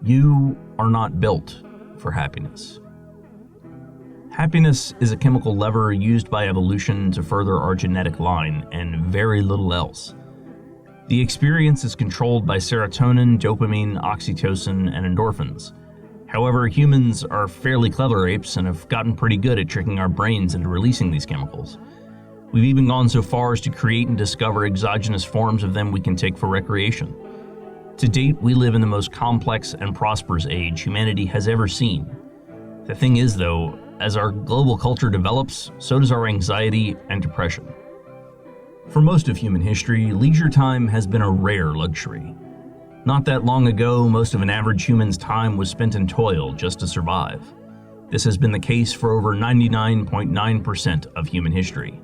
You are not built for happiness. Happiness is a chemical lever used by evolution to further our genetic line, and very little else. The experience is controlled by serotonin, dopamine, oxytocin, and endorphins. However, humans are fairly clever apes and have gotten pretty good at tricking our brains into releasing these chemicals. We've even gone so far as to create and discover exogenous forms of them we can take for recreation. To date, we live in the most complex and prosperous age humanity has ever seen. The thing is, though, as our global culture develops, so does our anxiety and depression. For most of human history, leisure time has been a rare luxury. Not that long ago, most of an average human's time was spent in toil just to survive. This has been the case for over 99.9% of human history.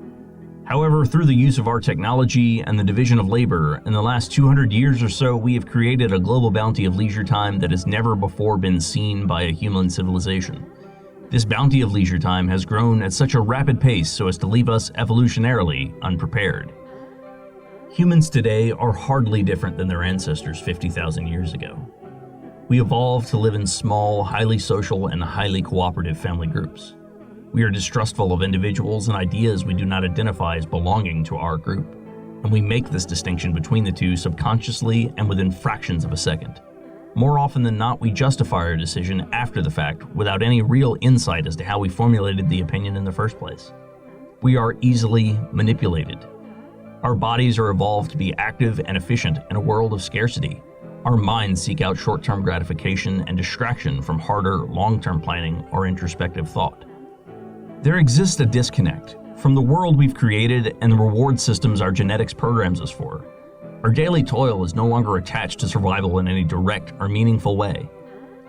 However, through the use of our technology and the division of labor, in the last 200 years or so, we have created a global bounty of leisure time that has never before been seen by a human civilization. This bounty of leisure time has grown at such a rapid pace so as to leave us evolutionarily unprepared. Humans today are hardly different than their ancestors 50,000 years ago. We evolved to live in small, highly social, and highly cooperative family groups. We are distrustful of individuals and ideas we do not identify as belonging to our group, and we make this distinction between the two subconsciously and within fractions of a second. More often than not, we justify our decision after the fact without any real insight as to how we formulated the opinion in the first place. We are easily manipulated. Our bodies are evolved to be active and efficient in a world of scarcity. Our minds seek out short-term gratification and distraction from harder, long-term planning or introspective thought. There exists a disconnect from the world we've created and the reward systems our genetics programs us for. Our daily toil is no longer attached to survival in any direct or meaningful way.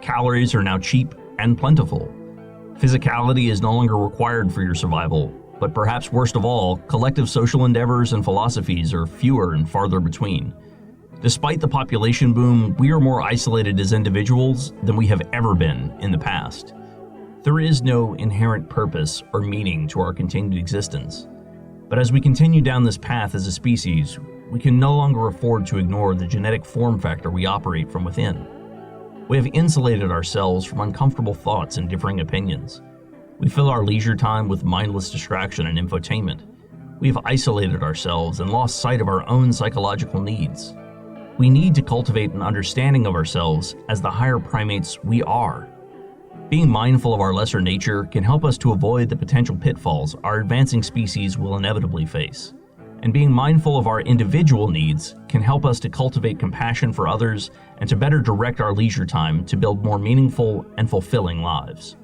Calories are now cheap and plentiful. Physicality is no longer required for your survival, but perhaps worst of all, collective social endeavors and philosophies are fewer and farther between. Despite the population boom, we are more isolated as individuals than we have ever been in the past. There is no inherent purpose or meaning to our continued existence. But as we continue down this path as a species, we can no longer afford to ignore the genetic form factor we operate from within. We have insulated ourselves from uncomfortable thoughts and differing opinions. We fill our leisure time with mindless distraction and infotainment. We have isolated ourselves and lost sight of our own psychological needs. We need to cultivate an understanding of ourselves as the higher primates we are. Being mindful of our lesser nature can help us to avoid the potential pitfalls our advancing species will inevitably face. And being mindful of our individual needs can help us to cultivate compassion for others and to better direct our leisure time to build more meaningful and fulfilling lives.